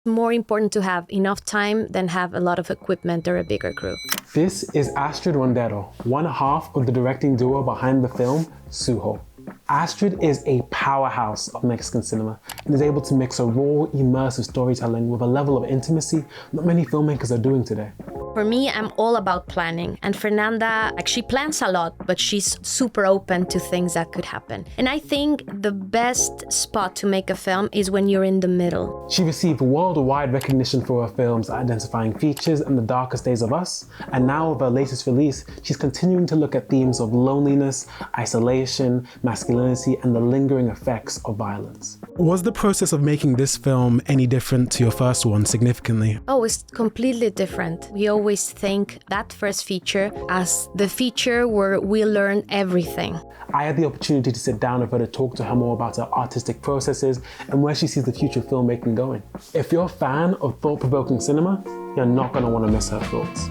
More important to have enough time than have a lot of equipment or a bigger crew. This is Astrid Rondero, one half of the directing duo behind the film SUJO. Astrid is a powerhouse of Mexican cinema and is able to mix a raw, immersive storytelling with a level of intimacy not many filmmakers are doing today. For me, I'm all about planning. And Fernanda, she plans a lot, but she's super open to things that could happen. And I think the best spot to make a film is when you're in the middle. She received worldwide recognition for her films Identifying Features and The Darkest Days of Us. And now with her latest release, she's continuing to look at themes of loneliness, isolation, masculinity, and the lingering effects of violence. Was the process of making this film any different to your first one significantly? Oh, it's completely different. We always think that first feature as the feature where we learn everything. I had the opportunity to sit down with her to talk to her more about her artistic processes and where she sees the future of filmmaking going. If you're a fan of thought-provoking cinema, you're not going to want to miss her thoughts.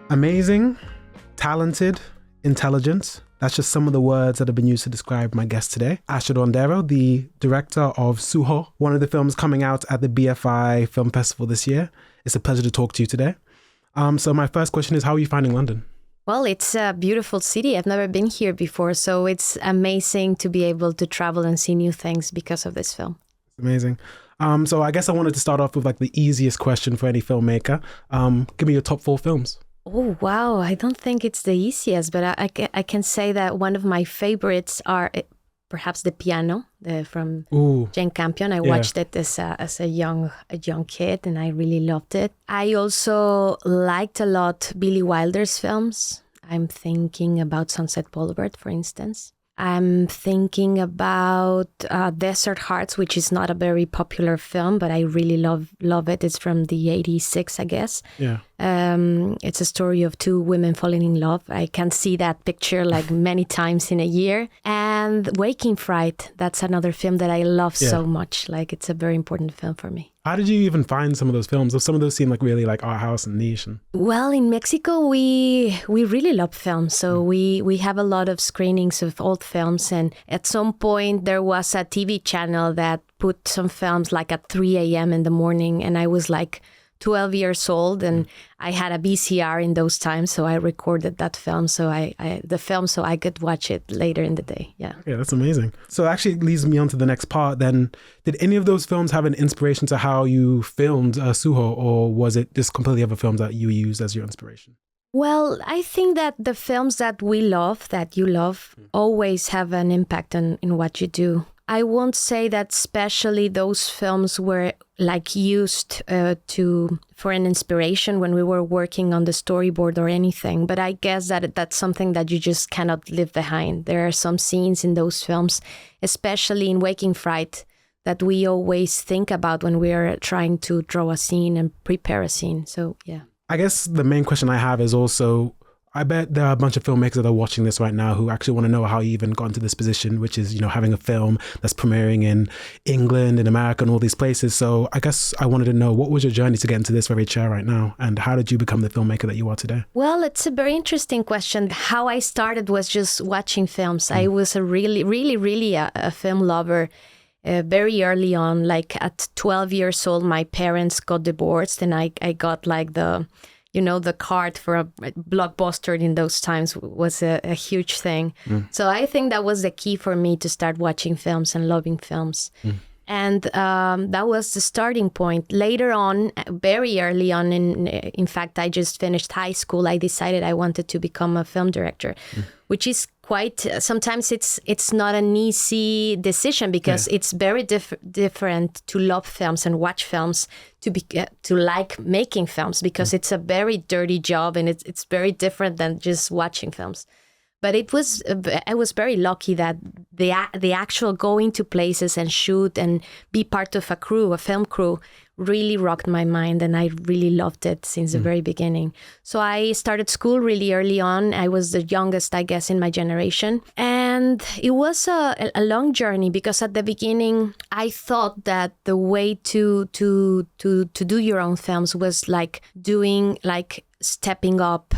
Amazing, talented, intelligent. That's just some of the words that have been used to describe my guest today. Astrid Rondero, the director of SUJO, one of the films coming out at the BFI Film Festival this year. It's a pleasure to talk to you today. So my first question is, how are you finding London? Well, it's a beautiful city. I've never been here before, so it's amazing to be able to travel and see new things because of this film. Amazing. So I guess I wanted to start off with like the easiest question for any filmmaker. Give me your top 4 films. Oh, wow. I don't think it's the easiest, but I can say that one of my favorites are perhaps The Piano from Jane Campion. I watched it as a young kid and I really loved it. I also liked a lot Billy Wilder's films. I'm thinking about Sunset Boulevard, for instance. I'm thinking about Desert Hearts, which is not a very popular film, but I really love it. It's from the 86, I guess. Yeah. It's a story of 2 women falling in love. I can see that picture like many times in a year. And Waking Fright, that's another film that I love so much. Like, it's a very important film for me. How did you even find some of those films? Some of those seem like really like art house and niche. Well, in Mexico, we really love films. So we have a lot of screenings of old films. And at some point, there was a TV channel that put some films like at 3 a.m. in the morning. And I was like 12 years old and I had a VCR in those times. So I recorded that film. So so I could watch it later in the day. Yeah. Okay, that's amazing. So it actually leads me on to the next part then. Did any of those films have an inspiration to how you filmed SUJO, or was it just completely other films that you used as your inspiration? Well, I think that the films that we love, that you love, always have an impact in what you do. I won't say that especially those films were like used for an inspiration when we were working on the storyboard or anything. But I guess that that's something that you just cannot leave behind. There are some scenes in those films, especially in Waking Fright, that we always think about when we are trying to draw a scene and prepare a scene. So, yeah. I guess the main question I have is also, I bet there are a bunch of filmmakers that are watching this right now who actually want to know how you even got into this position, which is, having a film that's premiering in England and America and all these places. So I guess I wanted to know, what was your journey to get into this very chair right now? And how did you become the filmmaker that you are today? Well, it's a very interesting question. How I started was just watching films. I was a really a film lover. Very early on, like at 12 years old, my parents got divorced and I got like the card for a blockbuster in those times was a huge thing. So I think that was the key for me to start watching films and loving films. And that was the starting point. Later on, very early on, in fact, I just finished high school. I decided I wanted to become a film director, which is quite, sometimes it's not an easy decision because it's very different to love films and watch films to like making films, because it's a very dirty job and it's very different than just watching films. But I was very lucky that the actual going to places and shoot and be part of a film crew, really rocked my mind, and I really loved it since the very beginning. So I started school really early on. I was the youngest, I guess, in my generation. And it was a long journey, because at the beginning, I thought that the way to do your own films was like doing, like stepping up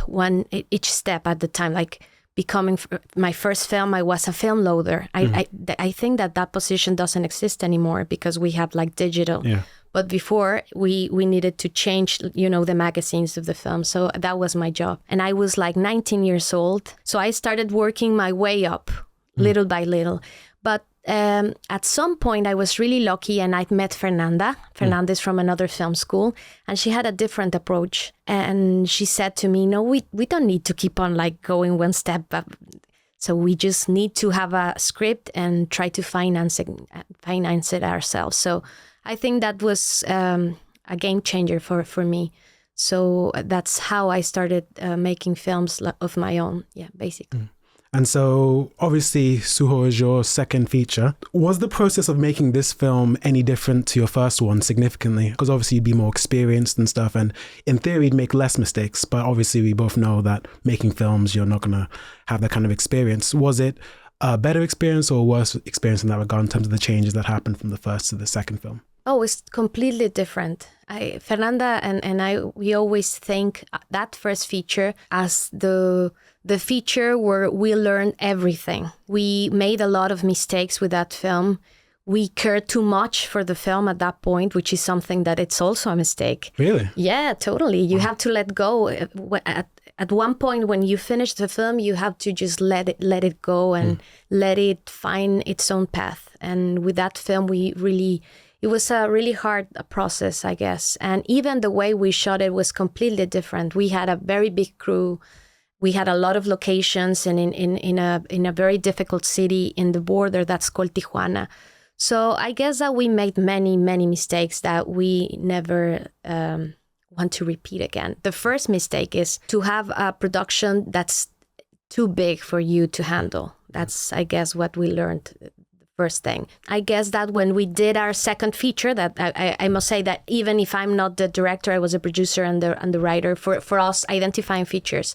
each step at the time, like becoming my first film, I was a film loader. I think that position doesn't exist anymore because we have like digital. Yeah. But before, we needed to change, the magazines of the film. So that was my job. And I was like 19 years old. So I started working my way up little by little. But at some point, I was really lucky and I met Fernanda. Fernanda is from another film school. And she had a different approach. And she said to me, no, we don't need to keep on like going one step up. So we just need to have a script and try to finance it ourselves. So I think that was a game changer for me. So that's how I started making films of my own. Yeah, basically. And so obviously SUJO is your second feature. Was the process of making this film any different to your first one significantly? Because obviously you'd be more experienced and stuff, and in theory you'd make less mistakes, but obviously we both know that making films, you're not going to have that kind of experience. Was it a better experience or a worse experience in that regard in terms of the changes that happened from the first to the second film? Oh, it's completely different. Fernanda and I, we always think that first feature as the feature where we learned everything. We made a lot of mistakes with that film. We cared too much for the film at that point, which is something that it's also a mistake. Really? Yeah, totally. You have to let go. At one point when you finish the film, you have to just let it go and let it find its own path. And with that film, it was a really hard process, I guess. And even the way we shot it was completely different. We had a very big crew. We had a lot of locations and in a very difficult city in the border that's called Tijuana. So I guess that we made many, many mistakes that we never want to repeat again. The first mistake is to have a production that's too big for you to handle. That's, I guess, what we learned. First thing. I guess that when we did our second feature, that I must say that even if I'm not the director, I was a producer and the writer, for us identifying features,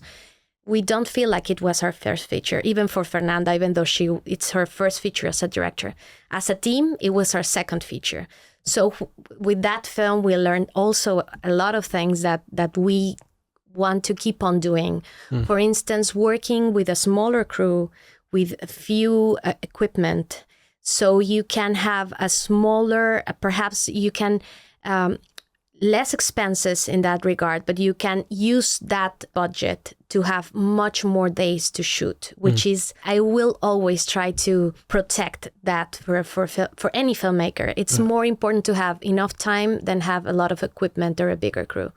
we don't feel like it was our first feature, even for Fernanda, even though it's her first feature as a director. As a team, it was our second feature. So with that film, we learned also a lot of things that we want to keep on doing. For instance, working with a smaller crew with a few equipment. So you can have a smaller, perhaps you can, less expenses in that regard, but you can use that budget to have much more days to shoot, which is, I will always try to protect that for any filmmaker. It's more important to have enough time than have a lot of equipment or a bigger crew.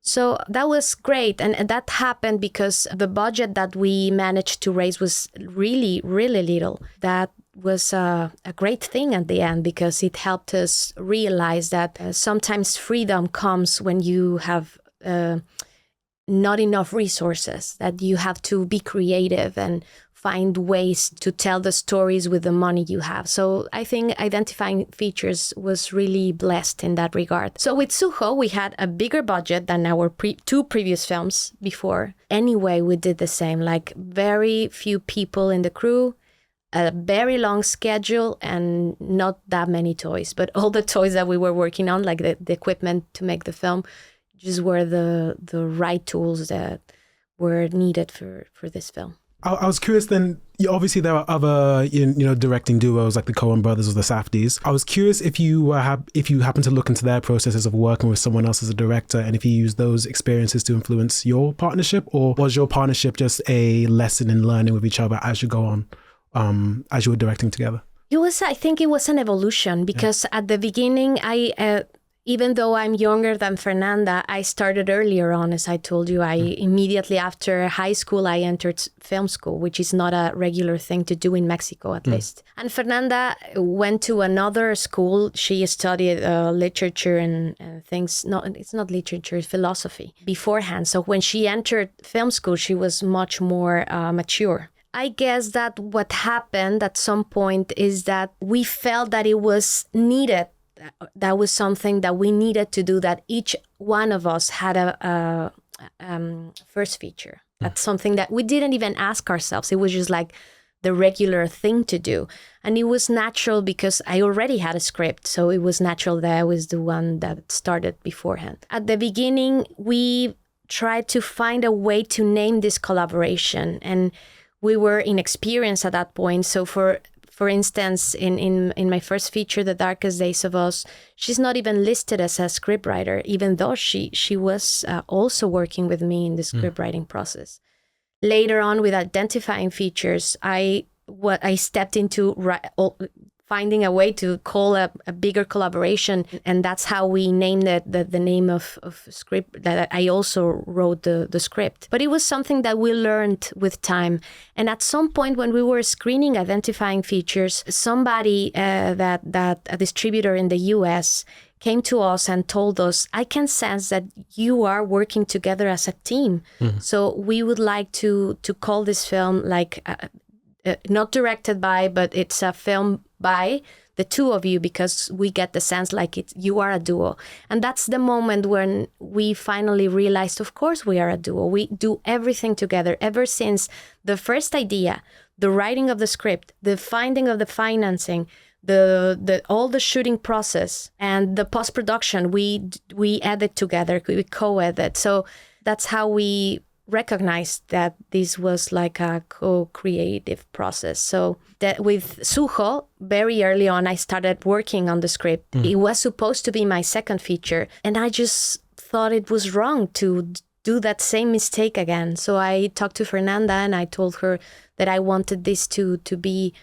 So that was great. And that happened because the budget that we managed to raise was really, really little. That was a great thing at the end because it helped us realize that sometimes freedom comes when you have not enough resources, that you have to be creative and find ways to tell the stories with the money you have. So I think identifying features was really blessed in that regard. So with SUJO, we had a bigger budget than our two previous films before. Anyway, we did the same, like very few people in the crew, a very long schedule and not that many toys. But all the toys that we were working on, like the equipment to make the film, just were the right tools that were needed for this film. I was curious then, obviously there are other directing duos like the Coen brothers or the Safdies. I was curious if you happen to look into their processes of working with someone else as a director and if you use those experiences to influence your partnership, or was your partnership just a lesson in learning with each other as you go on, as you were directing together? I think it was an evolution because at the beginning, even though I'm younger than Fernanda, I started earlier on, as I told you. Immediately after high school, I entered film school, which is not a regular thing to do in Mexico, at least. And Fernanda went to another school. She studied literature and things. No, it's not literature, it's philosophy beforehand. So when she entered film school, she was much more mature. I guess that what happened at some point is that we felt that it was needed. That was something that we needed to do, that each one of us had a first feature. That's something that we didn't even ask ourselves. It was just like the regular thing to do. And it was natural because I already had a script. So it was natural that I was the one that started beforehand. At the beginning, we tried to find a way to name this collaboration. And we were inexperienced at that point. So for instance, in my first feature, The Darkest Days of Us, she's not even listed as a scriptwriter, even though she was also working with me in the scriptwriting process. Later on, with identifying features, I stepped into finding a way to call a bigger collaboration, and that's how we named the name of script. That I also wrote the script, but it was something that we learned with time. And at some point, when we were screening identifying features, somebody that a distributor in the U.S. came to us and told us, I can sense that you are working together as a team. So we would like to call this film like not directed by, but it's a film by the two of you, because we get the sense like you are a duo. And that's the moment when we finally realized, of course we are a duo. We do everything together ever since the first idea, the writing of the script, the finding of the financing, the all the shooting process, and the post-production. We edit together, we co-edit. So that's how we recognized that this was like a co-creative process. So that with SUJO, very early on, I started working on the script. It was supposed to be my second feature, and I just thought it was wrong to do that same mistake again. So I talked to Fernanda and I told her that I wanted this to be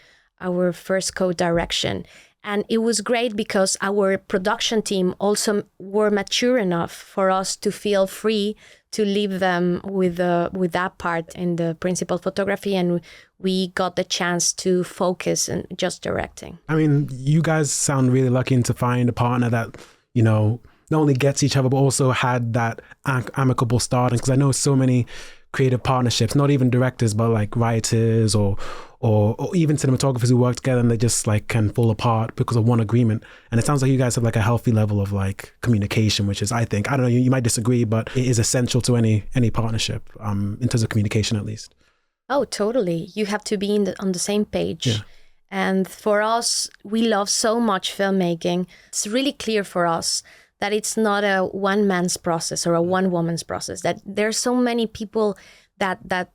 our first co-direction. And it was great because our production team also were mature enough for us to feel free to leave them with that part in the principal photography, and we got the chance to focus on just directing. I mean, you guys sound really lucky to find a partner that, you know, not only gets each other, but also had that amicable start. Because I know so many creative partnerships, not even directors, but like writers or even cinematographers who work together, and they just like can fall apart because of one agreement. And it sounds like you guys have like a healthy level of like communication, which is, I think, I don't know, you might disagree, but it is essential to any partnership, in terms of communication at least. Oh, totally. You have to be on the same page. Yeah. And for us, we love so much filmmaking. It's really clear for us that it's not a one man's process or a one woman's process, that there's so many people that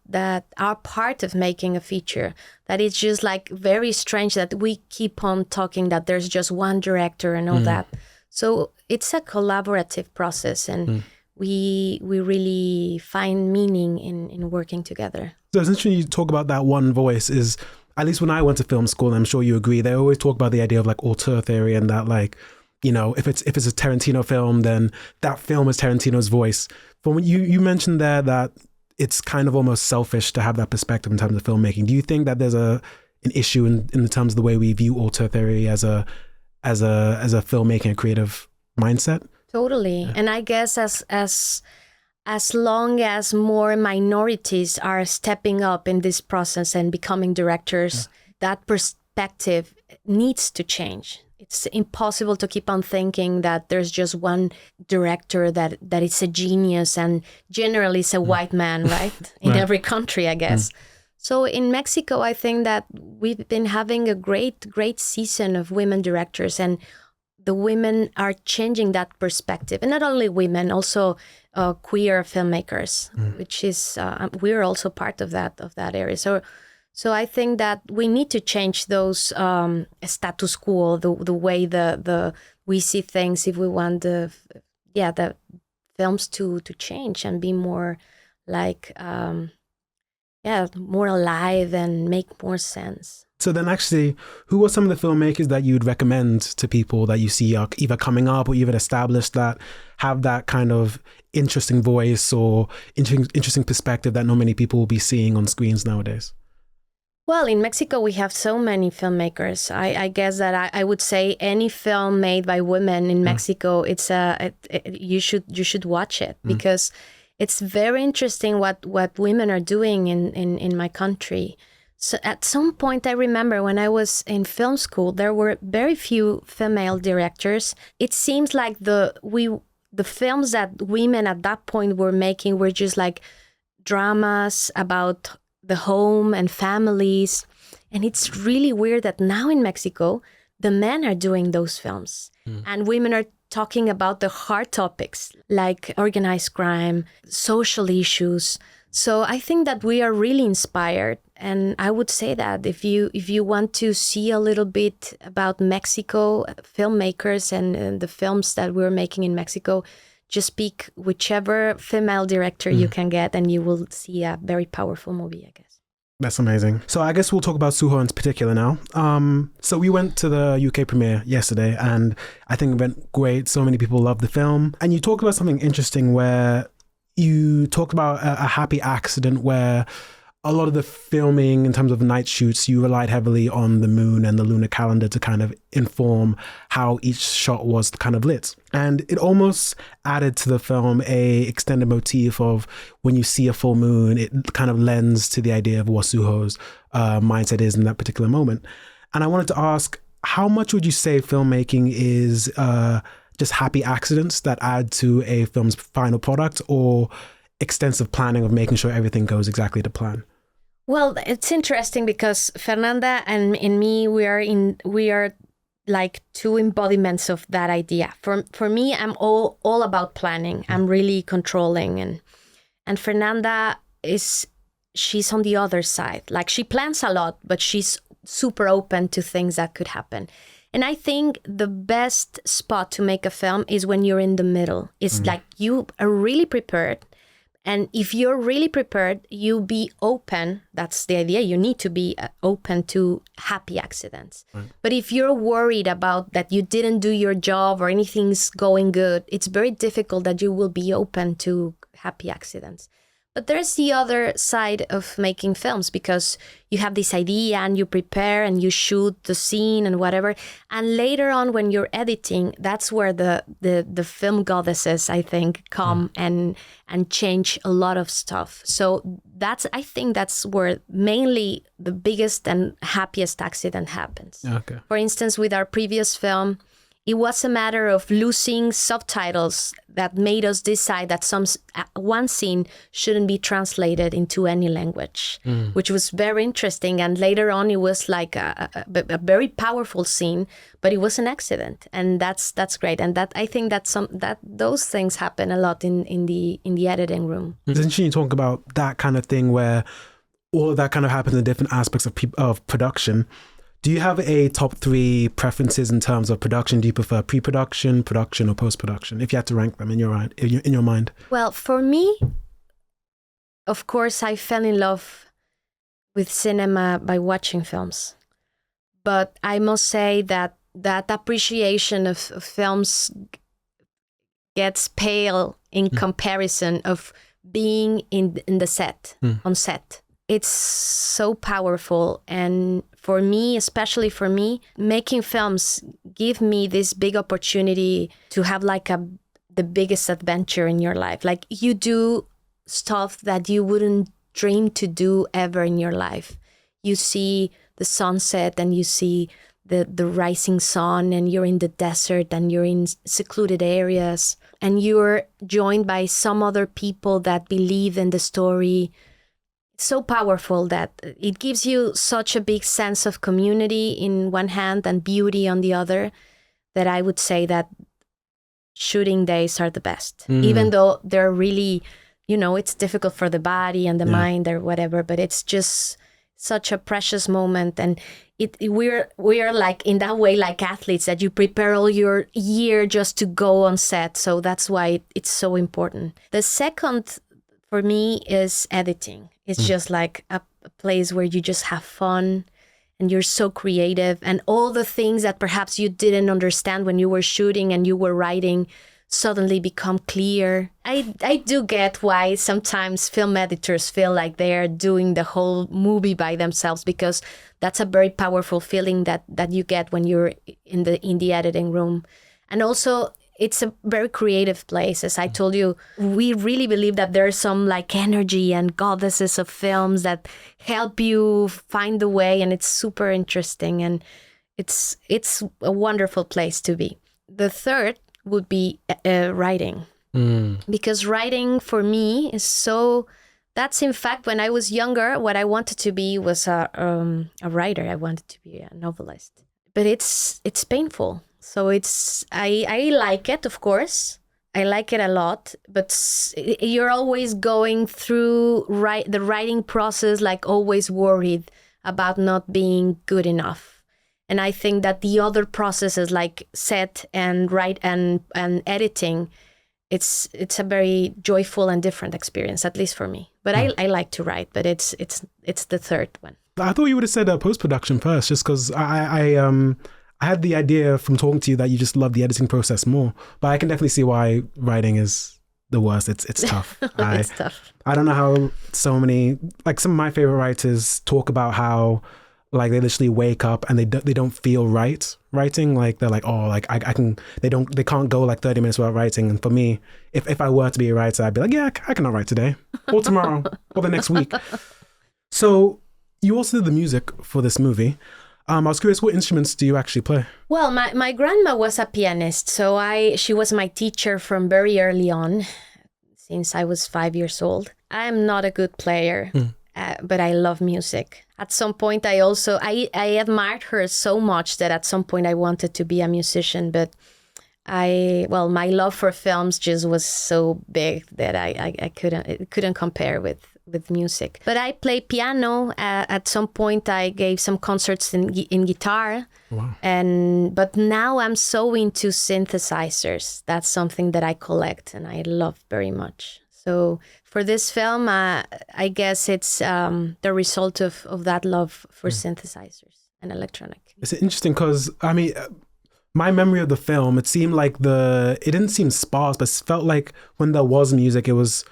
are part of making a feature, that it's just like very strange that we keep on talking that there's just one director and all that. So it's a collaborative process, and we really find meaning in working together. So it's interesting you talk about that one voice. Is, at least when I went to film school, and I'm sure you agree, they always talk about the idea of like auteur theory, and that like, you know, if it's a Tarantino film, then that film is Tarantino's voice. But when you mentioned there that it's kind of almost selfish to have that perspective in terms of filmmaking. Do you think that there's an issue in the terms of the way we view auteur theory as a filmmaking, a creative mindset? Totally. Yeah. And I guess as long as more minorities are stepping up in this process and becoming directors, that perspective needs to change. It's impossible to keep on thinking that there's just one director that is a genius, and generally it's a white man, right? In every country, I guess. So in Mexico, I think that we've been having a great season of women directors, and the women are changing that perspective. And not only women, also queer filmmakers, which is, we're also part of that area. So I think that we need to change those status quo, the way we see things, if we want the films to change and be more like more alive and make more sense. So then actually, who are some of the filmmakers that you'd recommend to people that you see are either coming up or even established that have that kind of interesting voice or interesting perspective that not many people will be seeing on screens nowadays? Well, in Mexico, we have so many filmmakers. I guess that I would say any film made by women in Mexico, you should watch it, because it's very interesting what women are doing in my country. So at some point, I remember when I was in film school, there were very few female directors. It seems like the films that women at that point were making were just like dramas about the home and families. And it's really weird that now in Mexico, the men are doing those films and women are talking about the hard topics like organized crime, social issues. So I think that we are really inspired. And I would say that if you want to see a little bit about Mexico, filmmakers and the films that we're making in Mexico, just pick whichever female director you can get and you will see a very powerful movie, I guess. That's amazing. So I guess we'll talk about SUJO in particular now. So we went to the UK premiere yesterday and I think it went great. So many people loved the film. And you talked about something interesting where you talked about a happy accident where a lot of the filming in terms of night shoots, you relied heavily on the moon and the lunar calendar to kind of inform how each shot was kind of lit. And it almost added to the film a extended motif of when you see a full moon, it kind of lends to the idea of what SUJO's mindset is in that particular moment. And I wanted to ask, how much would you say filmmaking is just happy accidents that add to a film's final product, or extensive planning of making sure everything goes exactly to plan? Well, it's interesting because Fernanda and me, we are like two embodiments of that idea. For me, I'm all about planning. I'm really controlling, and Fernanda she's on the other side. Like, she plans a lot, but she's super open to things that could happen. And I think the best spot to make a film is when you're in the middle. It's like you are really prepared. And if you're really prepared, you be open. That's the idea. You need to be open to happy accidents. Right. But if you're worried about that you didn't do your job or anything's going good, it's very difficult that you will be open to happy accidents. But there's the other side of making films, because you have this idea and you prepare and you shoot the scene and whatever. And later on, when you're editing, that's where the film goddesses, I think, come and change a lot of stuff. So I think that's where mainly the biggest and happiest accident happens. Okay. For instance, with our previous film, it was a matter of losing subtitles that made us decide that one scene shouldn't be translated into any language, which was very interesting. And later on, it was like a very powerful scene, but it was an accident, and that's great. And that I think that those things happen a lot in the editing room. It's interesting you talk about that kind of thing where all of that kind of happens in different aspects of production. Do you have a top 3 preferences in terms of production? Do you prefer pre-production, production, or post-production? If you had to rank them in your mind. Well, for me, of course, I fell in love with cinema by watching films. But I must say that appreciation of films gets pale in comparison of being in the set, on set. It's so powerful. And for me, especially for me, making films give me this big opportunity to have like the biggest adventure in your life. Like, you do stuff that you wouldn't dream to do ever in your life. You see the sunset and you see the rising sun, and you're in the desert and you're in secluded areas and you're joined by some other people that believe in the story. So powerful that it gives you such a big sense of community in one hand and beauty on the other, that I would say that shooting days are the best, even though they're really, it's difficult for the body and the mind or whatever, but it's just such a precious moment. And we're like, in that way, like athletes, that you prepare all your year just to go on set. So that's why it's so important. The second for me is editing. It's just like a place where you just have fun and you're so creative, and all the things that perhaps you didn't understand when you were shooting and you were writing suddenly become clear. I do get why sometimes film editors feel like they're doing the whole movie by themselves, because that's a very powerful feeling that you get when you're in the editing room. And also, it's a very creative place. As I told you, we really believe that there's some like energy and goddesses of films that help you find the way, and it's super interesting, and it's a wonderful place to be. The third would be writing, because writing for me is so. That's in fact, when I was younger, what I wanted to be was a writer. I wanted to be a novelist, but it's painful. So I like it, of course, I like it a lot, but you're always going through the writing process, like always worried about not being good enough. And I think that the other processes like set and write and editing, it's a very joyful and different experience, at least for me. But I like to write, but it's the third one. I thought you would have said post-production first, just because I had the idea from talking to you that you just love the editing process more. But I can definitely see why writing is the worst. It's tough. It's tough. I don't know how some of my favorite writers talk about how like they literally wake up and they don't feel writing. Like they're like, oh, like they can't go like 30 minutes without writing. And for me, if I were to be a writer, I'd be like, yeah, I cannot write today or tomorrow or the next week. So you also did the music for this movie. I was curious, what instruments do you actually play? Well, my grandma was a pianist, so she was my teacher from very early on, since I was 5 years old. I'm not a good player, but I love music. At some point, I admired her so much that at some point I wanted to be a musician, but my love for films just was so big that I couldn't compare with music. But I play piano. At some point, I gave some concerts in guitar. Wow. But now I'm so into synthesizers. That's something that I collect and I love very much. So for this film, I guess it's the result of that love for synthesizers and electronic. It's interesting because, I mean, my memory of the film, it seemed like it didn't seem sparse, but it felt like when there was music, it was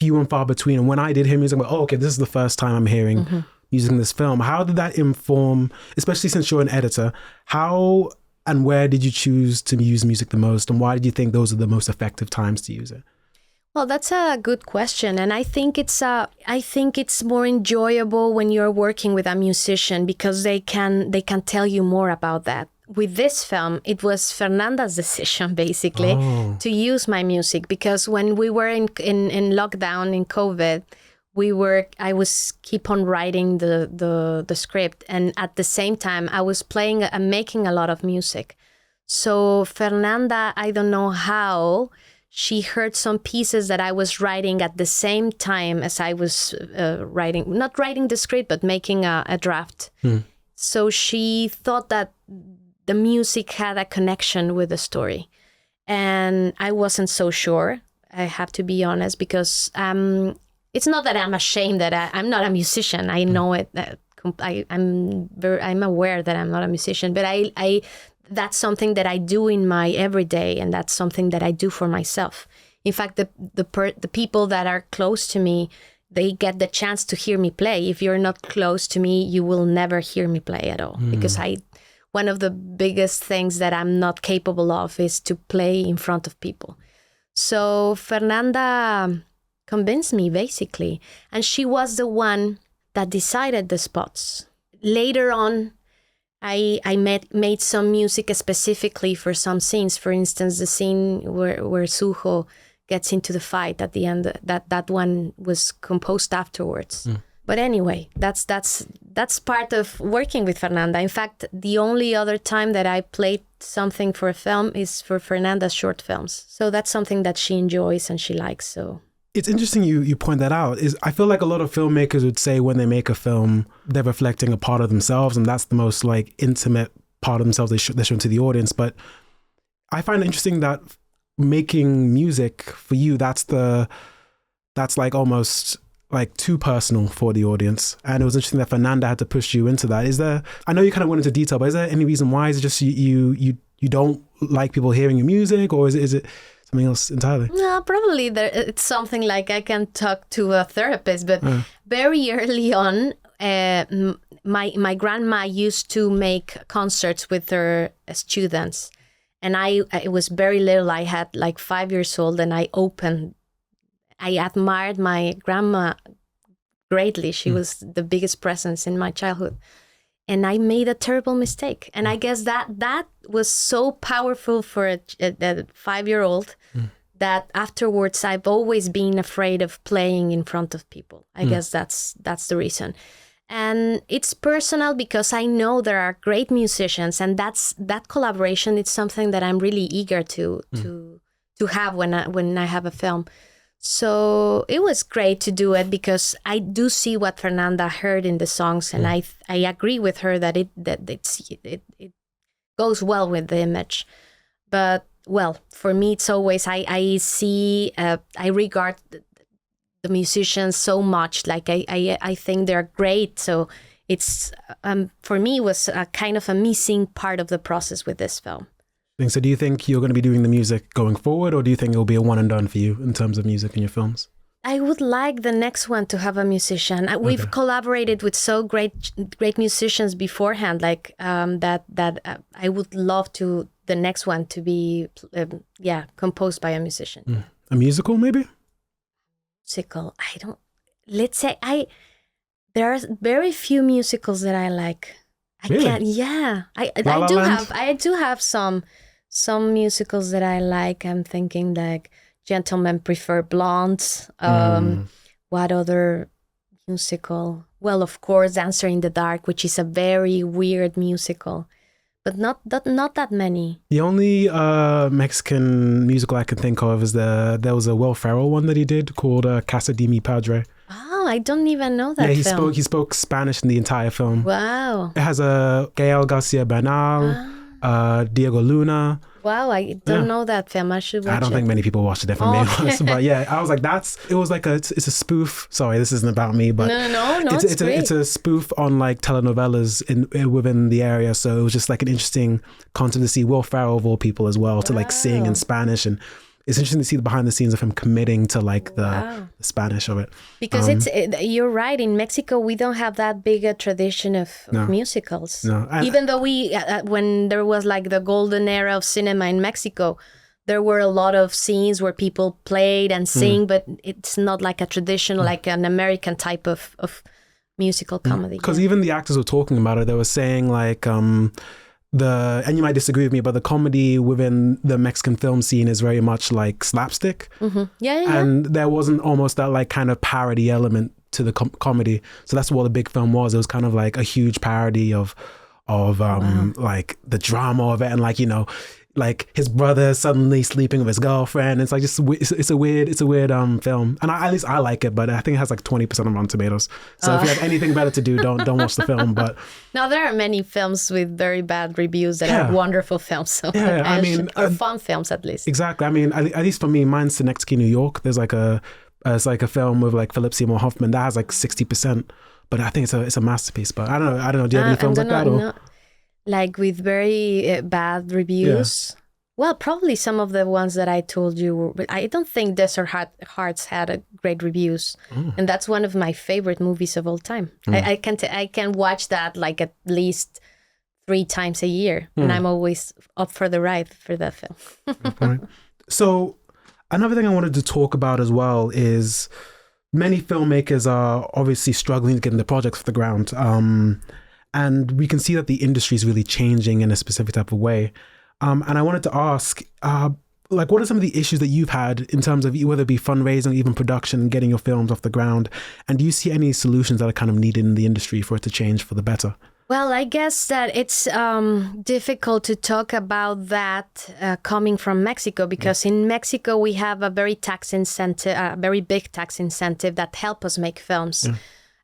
few and far between. And when I did hear music, I'm like, oh, okay, this is the first time I'm hearing music in this film. How did that inform, especially since you're an editor, how and where did you choose to use music the most? And why did you think those are the most effective times to use it? Well, that's a good question. And I think it's more enjoyable when you're working with a musician because they can tell you more about that. With this film, it was Fernanda's decision, basically, to use my music. Because when we were in lockdown, in COVID, I was keep on writing the script. And at the same time, I was playing and making a lot of music. So Fernanda, I don't know how, she heard some pieces that I was writing at the same time as I was not writing the script, but making a draft. So she thought that the music had a connection with the story. And I wasn't so sure, I have to be honest, because it's not that I'm ashamed that I'm not a musician. I know it. I'm aware that I'm not a musician, but I that's something that I do in my everyday, and that's something that I do for myself. In fact, the people that are close to me, they get the chance to hear me play. If you're not close to me, you will never hear me play at all, because one of the biggest things that I'm not capable of is to play in front of people. So Fernanda convinced me, basically. And she was the one that decided the spots. Later on, I made some music specifically for some scenes. For instance, the scene where SUJO gets into the fight at the end, that one was composed afterwards. But anyway, that's part of working with Fernanda. In fact, the only other time that I played something for a film is for Fernanda's short films. So that's something that she enjoys and she likes. So it's interesting you point that out. I feel like a lot of filmmakers would say when they make a film, they're reflecting a part of themselves, and that's the most like intimate part of themselves they're showing to the audience. But I find it interesting that making music for you, that's like almost like too personal for the audience. And it was interesting that Fernanda had to push you into that. I know you kind of went into detail, but is there any reason why? Is it just you don't like people hearing your music, or is it something else entirely? No, probably it's something like I can talk to a therapist, but very early on, my grandma used to make concerts with her students. And I was very little. I had like 5 years old, and I admired my grandma greatly. She was the biggest presence in my childhood. And I made a terrible mistake. And I guess that was so powerful for a 5-year-old that afterwards I've always been afraid of playing in front of people. I guess that's the reason. And it's personal because I know there are great musicians, and that collaboration is something that I'm really eager to to have when I have a film. So it was great to do it because I do see what Fernanda heard in the songs, and I agree with her that it goes well with the image. But well, for me, it's always I see I regard the musicians so much. Like I think they're great. So it's for me it was a kind of a missing part of the process with this film. So do you think you're going to be doing the music going forward, or do you think it'll be a one and done for you in terms of music in your films? I would like the next one to have a musician. We've collaborated with so great musicians beforehand, like that I would love to the next one to be composed by a musician. A musical, maybe? Musical. Let's say there are very few musicals that I like. Really? I do have some musicals that I like. I'm thinking like Gentlemen Prefer Blondes. What other musical? Well, of course, Dancer in the Dark, which is a very weird musical, but not that many. The only Mexican musical I can think of is there was a Will Ferrell one that he did called Casa de Mi Padre. Oh, I don't even know that film. He spoke Spanish in the entire film. Wow. It has Gael Garcia Bernal, Diego Luna. Wow, I don't know that film. I should watch it. I don't think many people watched it, if I'm being honest. But yeah, I was like, it was like it's a spoof. Sorry, this isn't about me, but no, it's a spoof on like telenovelas within the area. So it was just like an interesting concept to see Will Ferrell of all people as well to like sing in Spanish, and it's interesting to see the behind the scenes of him committing to like the Spanish of it. Because you're right. In Mexico, we don't have that big a tradition of musicals. No. Even though when there was like the golden era of cinema in Mexico, there were a lot of scenes where people played and sing, but it's not like a traditional, like an American type of musical comedy. Because even the actors were talking about it. They were saying like... and you might disagree with me, but the comedy within the Mexican film scene is very much like slapstick. Mm-hmm. Yeah. And there wasn't almost that like kind of parody element to the comedy. So that's what the big film was. It was kind of like a huge parody of like the drama of it, and like, you know, like his brother suddenly sleeping with his girlfriend. It's like just it's a weird film, and at least I like it. But I think it has like 20% on Rotten Tomatoes. So if you have anything better to do, don't watch the film. But now there are many films with very bad reviews that are wonderful films. So or fun films at least. Exactly. I mean, at least for me, mine's Synecdoche, New York. There's like it's like a film with like Philip Seymour Hoffman that has like 60%. But I think it's a masterpiece. But I don't know. Do you have any films like that? Or? Like with very bad reviews? Yeah. Well, probably some of the ones that I told you. I don't think Desert Hearts had great reviews. And that's one of my favorite movies of all time. I can watch that like at least 3 times a year. And I'm always up for the ride for that film. Right. So another thing I wanted to talk about as well is many filmmakers are obviously struggling to get the projects off the ground. And we can see that the industry is really changing in a specific type of way. And I wanted to ask, like, what are some of the issues that you've had in terms of whether it be fundraising, even production, getting your films off the ground? And do you see any solutions that are kind of needed in the industry for it to change for the better? Well, I guess that it's difficult to talk about that coming from Mexico, because in Mexico we have a very very big tax incentive that help us make films. Yeah.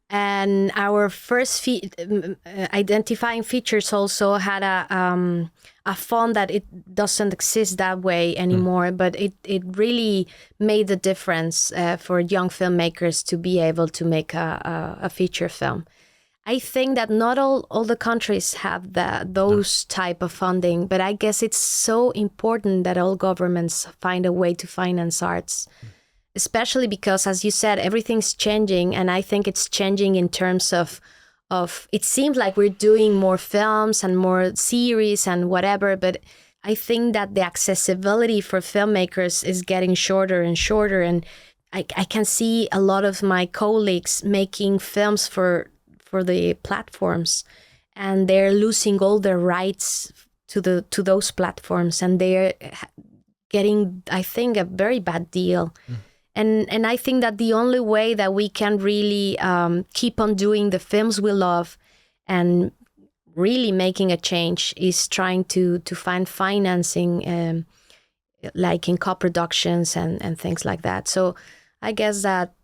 And our first identifying features also had a fund that it doesn't exist that way anymore, but it really made the difference for young filmmakers to be able to make a feature film. I think that not all the countries have those type of funding, but I guess it's so important that all governments find a way to finance arts. Especially because, as you said, everything's changing, and I think it's changing in terms of it seems like we're doing more films and more series and whatever, but I think that the accessibility for filmmakers is getting shorter and shorter, and I can see a lot of my colleagues making films for the platforms, and they're losing all their rights to those platforms, and they're getting, I think, a very bad deal. And I think that the only way that we can really keep on doing the films we love and really making a change is trying to find financing like in co-productions and things like that. So I guess that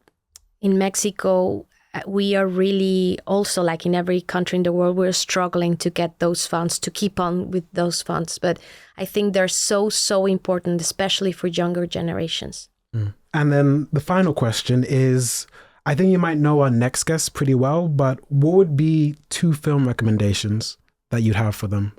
in Mexico, we are really also, like in every country in the world, we're struggling to get those funds, to keep on with those funds. But I think they're so important, especially for younger generations. And then the final question is, I think you might know our next guest pretty well, but what would be 2 film recommendations that you'd have for them?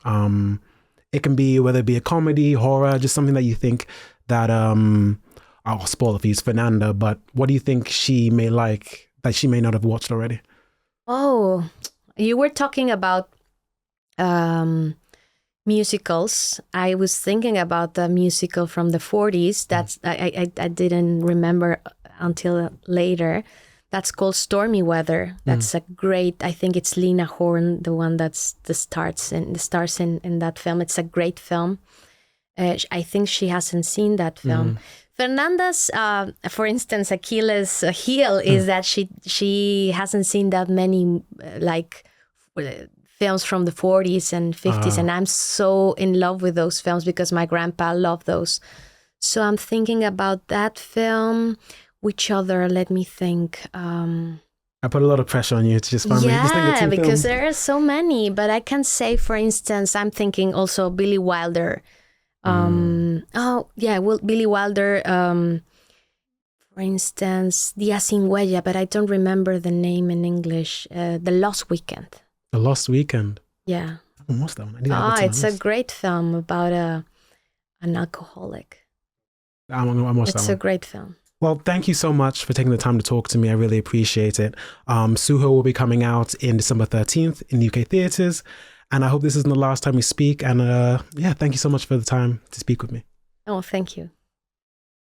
It can be, whether it be a comedy, horror, just something that you think that, I'll spoil it for you, it's Fernanda, but what do you think she may like that she may not have watched already? Oh, you were talking about musicals. I was thinking about the musical from the 40s. That's I didn't remember until later. That's called Stormy Weather. That's a great, I think it's Lena Horne, the one that's the stars in that film. It's a great film. I think she hasn't seen that film. Fernanda's, for instance, Achilles' heel is that she hasn't seen that many films from the 40s and 50s, and I'm so in love with those films because my grandpa loved those. So I'm thinking about that film. Which other? Let me think. I put a lot of pressure on you to just find me. Just think of 2 because films. there are so many. But I can say, for instance, I'm thinking also Billy Wilder. Billy Wilder. For instance, Días sin Huella, but I don't remember the name in English. The Lost Weekend. The Lost Weekend. Yeah. I haven't watched that one. It's a great film about an alcoholic. I'm gonna watch that one. It's a great film. Well, thank you so much for taking the time to talk to me. I really appreciate it. SUJO will be coming out in December 13th in UK theatres. And I hope this isn't the last time we speak. And thank you so much for the time to speak with me. Oh, thank you.